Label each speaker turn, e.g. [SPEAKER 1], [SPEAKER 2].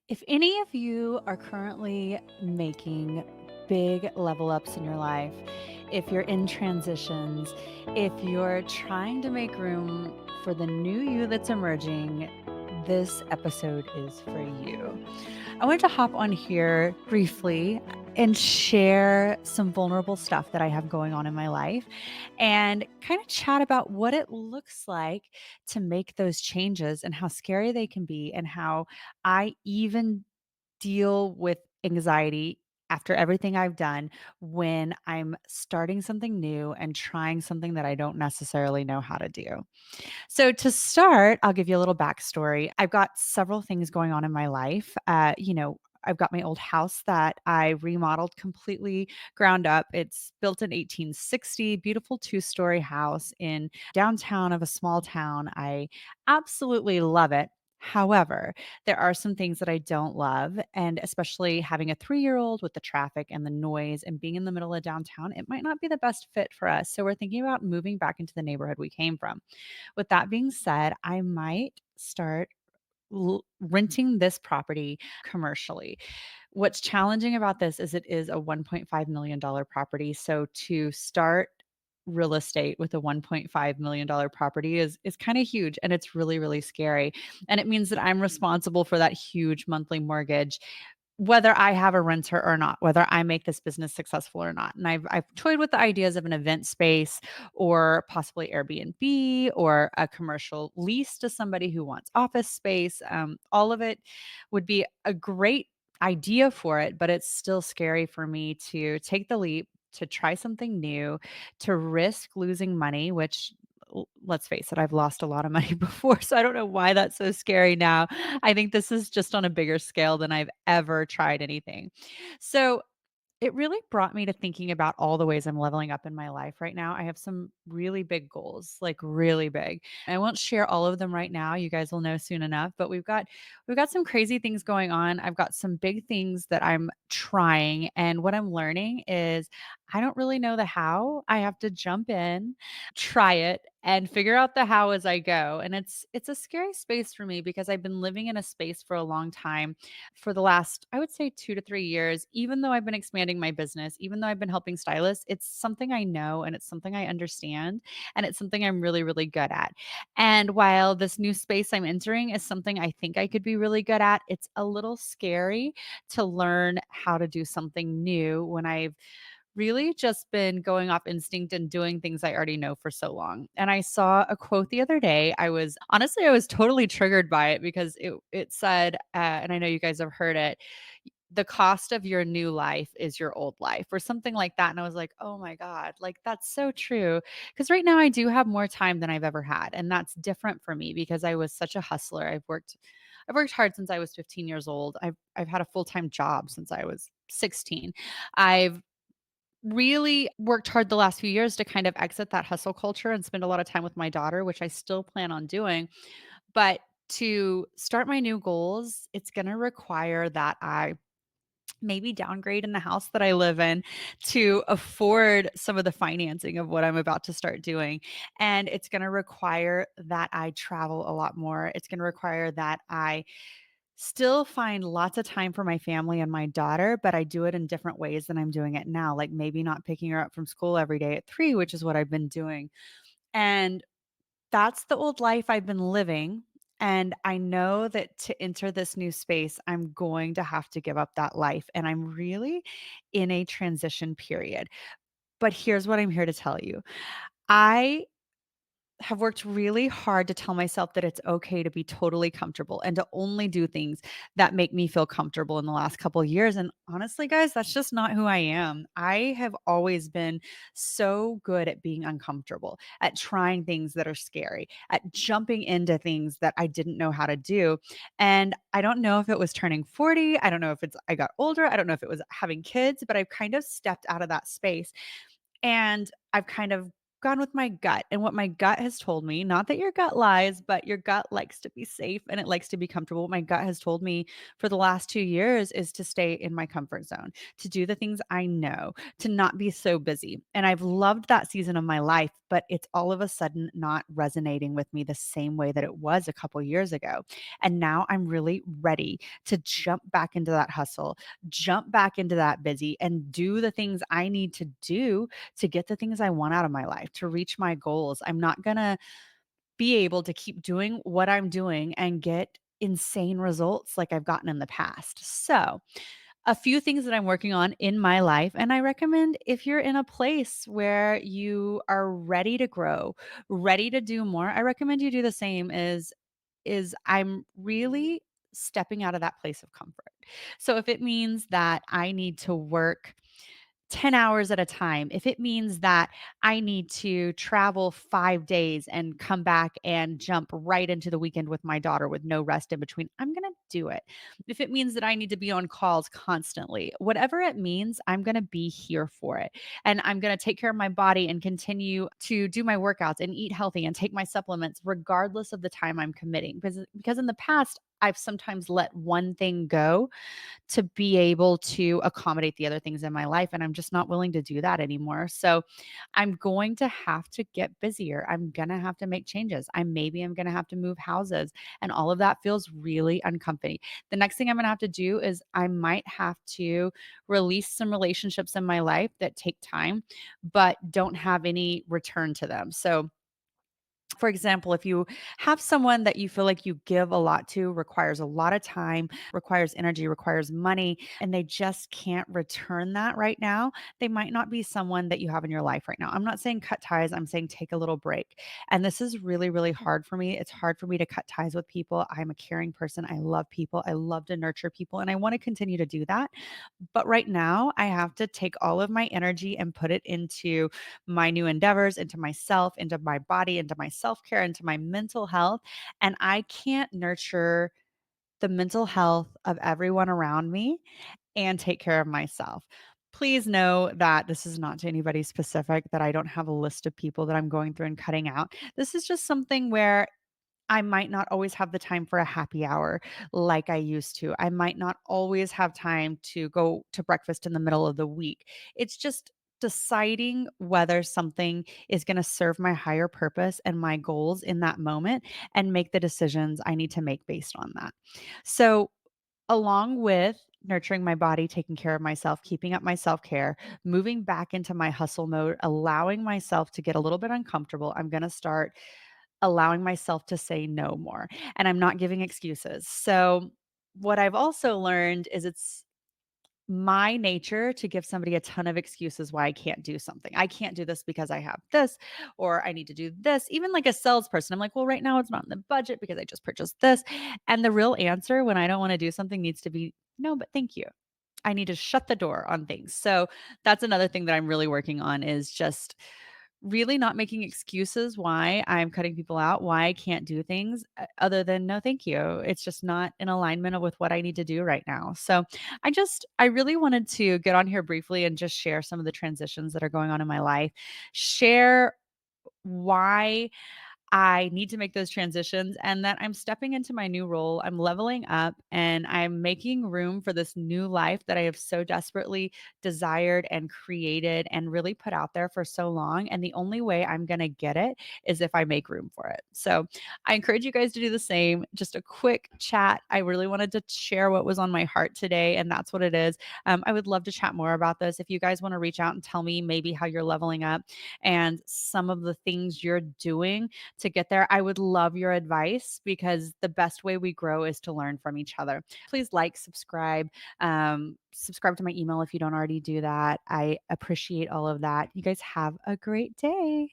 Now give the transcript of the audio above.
[SPEAKER 1] If any of you are currently making big level ups in your life, if you're in transitions, if you're trying to make room for the new you that's emerging, this episode is for you. I wanted to hop on here briefly and share some vulnerable stuff that I have going on in my life and kind of chat about what it looks like to make those changes and how scary they can be, and how I even deal with anxiety after everything I've done when I'm starting something new and trying something that I don't necessarily know how to do. So, to start, I'll give you a little backstory. I've got several things going on in my life. I've got my old house that I remodeled completely ground up. It's built in 1860, beautiful two-story house in downtown of a small town. I absolutely love it. However, there are some things that I don't love, and especially having a 3-year-old with the traffic and the noise and being in the middle of downtown, it might not be the best fit for us. So we're thinking about moving back into the neighborhood we came from. With that being said, I might start renting this property commercially. What's challenging about this is it is a $1.5 million property. So to start real estate with a $1.5 million property is kind of huge, and it's really, really scary. And it means that I'm responsible for that huge monthly mortgage, whether I have a renter or not, whether I make this business successful or not. And I've toyed with the ideas of an event space or possibly Airbnb or a commercial lease to somebody who wants office space. All of it would be a great idea for it, but it's still scary for me to take the leap, to try something new, to risk losing money, which, let's face it, I've lost a lot of money before. So I don't know why that's so scary now. I think this is just on a bigger scale than I've ever tried anything. So it really brought me to thinking about all the ways I'm leveling up in my life right now. I have some really big goals, like really big. I won't share all of them right now. You guys will know soon enough, but we've got some crazy things going on. I've got some big things that I'm trying, and what I'm learning is I don't really know the how. I have to jump in, try it, and figure out the how as I go. And it's a scary space for me because I've been living in a space for a long time, for the last, I would say, 2 to 3 years. Even though I've been expanding my business, even though I've been helping stylists, it's something I know and it's something I understand, and it's something I'm really, really good at. And while this new space I'm entering is something I think I could be really good at, it's a little scary to learn how to do something new when I've really just been going off instinct and doing things I already know for so long. And I saw a quote the other day. I was totally triggered by it because it said, and I know you guys have heard it, the cost of your new life is your old life, or something like that. And I was like, oh my God, like that's so true. Because right now I do have more time than I've ever had. And that's different for me because I was such a hustler. I've worked hard since I was 15 years old. I've had a full-time job since I was 16. I've really worked hard the last few years to kind of exit that hustle culture and spend a lot of time with my daughter, which I still plan on doing. But to start my new goals, it's going to require that I maybe downgrade in the house that I live in to afford some of the financing of what I'm about to start doing. And it's going to require that I travel a lot more. It's going to require that I still find lots of time for my family and my daughter, but I do it in different ways than I'm doing it now. Like maybe not picking her up from school every day at 3, which is what I've been doing. And that's the old life I've been living. And I know that to enter this new space, I'm going to have to give up that life. And I'm really in a transition period. But here's what I'm here to tell you. I have worked really hard to tell myself that it's okay to be totally comfortable and to only do things that make me feel comfortable in the last couple of years. And honestly, guys, that's just not who I am. I have always been so good at being uncomfortable, at trying things that are scary, at jumping into things that I didn't know how to do. And I don't know if it was turning 40. I don't know if it's I got older. I don't know if it was having kids, but I've kind of stepped out of that space. And I've kind of gone with my gut and what my gut has told me, not that your gut lies, but your gut likes to be safe and it likes to be comfortable. What my gut has told me for the last 2 years is to stay in my comfort zone, to do the things I know, to not be so busy. And I've loved that season of my life, but it's all of a sudden not resonating with me the same way that it was a couple years ago. And now I'm really ready to jump back into that hustle, jump back into that busy and do the things I need to do to get the things I want out of my life, to reach my goals. I'm not going to be able to keep doing what I'm doing and get insane results like I've gotten in the past. So, a few things that I'm working on in my life, and I recommend if you're in a place where you are ready to grow, ready to do more, I recommend you do the same is I'm really stepping out of that place of comfort. So if it means that I need to work 10 hours at a time, if it means that I need to travel 5 days and come back and jump right into the weekend with my daughter with no rest in between, I'm gonna do it. If it means that I need to be on calls constantly, whatever it means, I'm gonna be here for it. And I'm gonna take care of my body and continue to do my workouts and eat healthy and take my supplements regardless of the time I'm committing. Because in the past, I've sometimes let one thing go to be able to accommodate the other things in my life. And I'm just not willing to do that anymore. So I'm going to have to get busier. I'm going to have to make changes. I'm going to have to move houses. And all of that feels really uncomfy. The next thing I'm going to have to do is I might have to release some relationships in my life that take time, but don't have any return to them. So, for example, if you have someone that you feel like you give a lot to, requires a lot of time, requires energy, requires money, and they just can't return that right now, they might not be someone that you have in your life right now. I'm not saying cut ties, I'm saying take a little break. And this is really, really hard for me. It's hard for me to cut ties with people. I'm a caring person. I love people. I love to nurture people, and I want to continue to do that. But right now, I have to take all of my energy and put it into my new endeavors, into myself, into my body, into my self care, into my mental health. And I can't nurture the mental health of everyone around me and take care of myself. Please know that this is not to anybody specific, that I don't have a list of people that I'm going through and cutting out. This is just something where I might not always have the time for a happy hour like I used to. I might not always have time to go to breakfast in the middle of the week. It's just deciding whether something is going to serve my higher purpose and my goals in that moment and make the decisions I need to make based on that. So, along with nurturing my body, taking care of myself, keeping up my self care, moving back into my hustle mode, allowing myself to get a little bit uncomfortable, I'm going to start allowing myself to say no more, and I'm not giving excuses. So, what I've also learned is it's my nature to give somebody a ton of excuses why I can't do something. I can't do this because I have this, or I need to do this. Even like a salesperson, I'm like, well, right now it's not in the budget because I just purchased this. And the real answer when I don't want to do something needs to be no, but thank you. I need to shut the door on things. So that's another thing that I'm really working on is just really not making excuses why I'm cutting people out, why I can't do things other than no, thank you. It's just not in alignment with what I need to do right now. So I really wanted to get on here briefly and just share some of the transitions that are going on in my life, share why I need to make those transitions and that I'm stepping into my new role. I'm leveling up and I'm making room for this new life that I have so desperately desired and created and really put out there for so long. And the only way I'm going to get it is if I make room for it. So I encourage you guys to do the same. Just a quick chat. I really wanted to share what was on my heart today, and that's what it is. I would love to chat more about this. If you guys want to reach out and tell me maybe how you're leveling up and some of the things you're doing to get there, I would love your advice because the best way we grow is to learn from each other. Please like, subscribe, subscribe to my email if you don't already do that. I appreciate all of that. You guys have a great day.